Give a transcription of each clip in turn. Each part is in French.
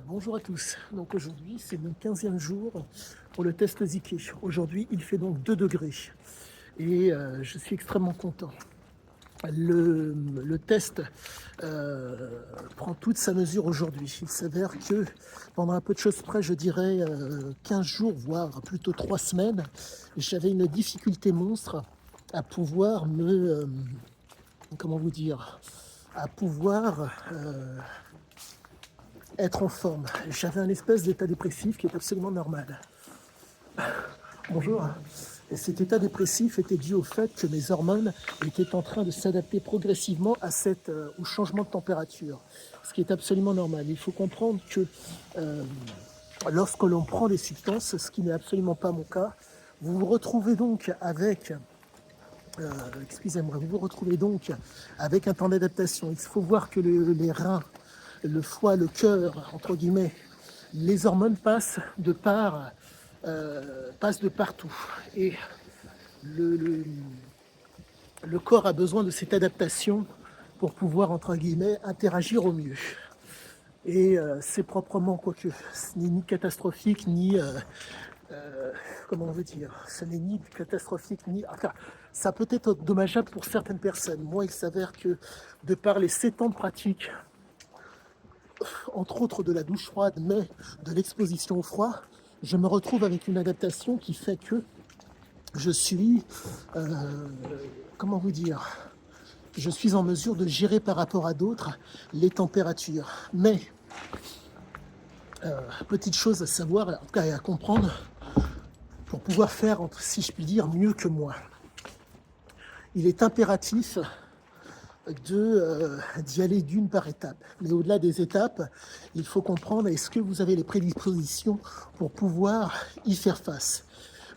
Bonjour à tous. Donc aujourd'hui, c'est mon 15e jour pour le test Zikay. Aujourd'hui, il fait donc 2 degrés et je suis extrêmement content. Le test prend toute sa mesure aujourd'hui. Il s'avère que pendant un peu de choses près, je dirais 15 jours, voire plutôt 3 semaines, j'avais une difficulté monstre à pouvoir comment vous dire, à pouvoir être en forme. J'avais un espèce d'état dépressif qui est absolument normal. Bonjour. Et cet état dépressif était dû au fait que mes hormones étaient en train de s'adapter progressivement au changement de température, ce qui est absolument normal. Il faut comprendre que lorsque l'on prend des substances, ce qui n'est absolument pas mon cas, vous vous retrouvez donc avec vous vous retrouvez donc avec un temps d'adaptation. Il faut voir que les reins, le foie, le cœur, entre guillemets, les hormones passent de partout. Et le corps a besoin de cette adaptation pour pouvoir, entre guillemets, interagir au mieux. Et c'est proprement, quoique, ce n'est ni catastrophique, ni comment on veut dire, ce n'est ni catastrophique, ni... Enfin, ça peut être dommageable pour certaines personnes. Moi, il s'avère que, de par les 7 ans de pratique, entre autres de la douche froide, mais de l'exposition au froid, je me retrouve avec une adaptation qui fait que je suis, comment vous dire, je suis en mesure de gérer par rapport à d'autres les températures. Mais, petite chose à savoir, en tout cas à comprendre, pour pouvoir faire, si je puis dire, mieux que moi. Il est impératif d'y aller d'une par étape. Mais au-delà des étapes, il faut comprendre est-ce que vous avez les prédispositions pour pouvoir y faire face.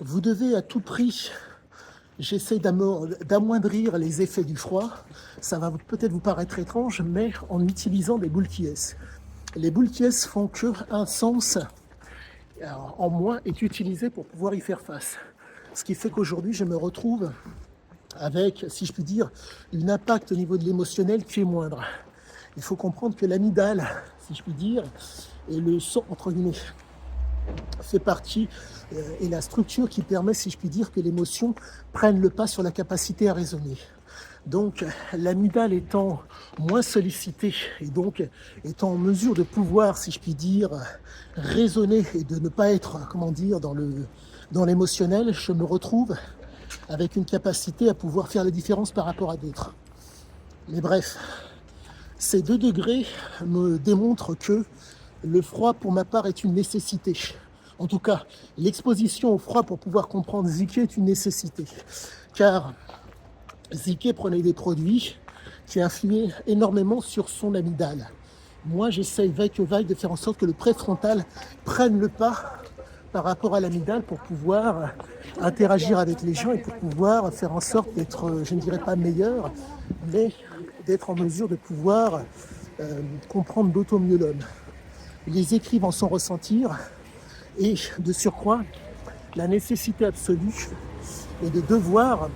Vous devez à tout prix, j'essaie d'amoindrir les effets du froid. Ça va peut-être vous paraître étrange, mais en utilisant des boules qui est. Les boules qui est font qu'un sens en moins est utilisé pour pouvoir y faire face. Ce qui fait qu'aujourd'hui, je me retrouve avec, si je puis dire, un impact au niveau de l'émotionnel qui est moindre. Il faut comprendre que l'amygdale, si je puis dire, et le sang, entre guillemets, fait partie, et la structure qui permet, si je puis dire, que l'émotion prenne le pas sur la capacité à raisonner. Donc, l'amygdale étant moins sollicitée et donc étant en mesure de pouvoir, si je puis dire, raisonner et de ne pas être, comment dire, dans l'émotionnel, je me retrouve avec une capacité à pouvoir faire la différence par rapport à d'autres. Mais bref, ces 2 degrés me démontrent que le froid, pour ma part, est une nécessité. En tout cas, l'exposition au froid pour pouvoir comprendre Zikay est une nécessité. Car Zikay prenait des produits qui influaient énormément sur son amygdale. Moi, j'essaye vaille que vaille de faire en sorte que le préfrontal prenne le pas par rapport à l'amygdale pour pouvoir interagir avec les gens et pour pouvoir faire en sorte d'être, je ne dirais pas meilleur, mais d'être en mesure de pouvoir comprendre d'autant mieux l'homme. Les écrits vont s'en ressentir et de surcroît, la nécessité absolue est de devoir,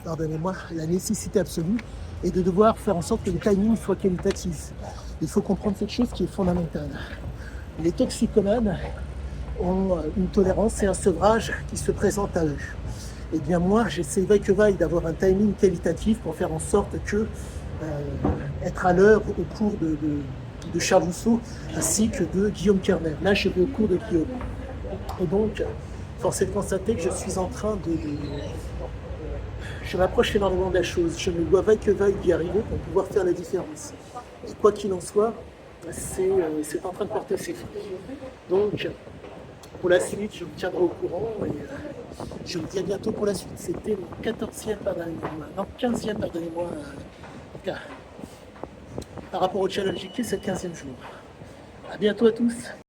pardonnez-moi, la nécessité absolue est de devoir faire en sorte que le timing soit qualitatif. Il faut comprendre cette chose qui est fondamentale. Les toxicomanes ont une tolérance et un sevrage qui se présentent à eux. Et bien moi, j'essaie vaille que vaille d'avoir un timing qualitatif pour faire en sorte que être à l'heure au cours de Charles Rousseau ainsi que de Guillaume Kerner. Là, je vais au cours de Guillaume. Et donc, force est de constater que je suis en train je m'approche énormément de la chose. Je me dois vaille que vaille d'y arriver pour pouvoir faire la différence. Et quoi qu'il en soit, c'est en train de porter ses fruits. Donc, pour la suite, je vous tiendrai au courant et je vous dis à bientôt pour la suite. C'était mon 14e, pardonnez-moi, non, 15e, pardonnez-moi, par rapport au challenge Zikay, c'est le 15e jour. À bientôt à tous.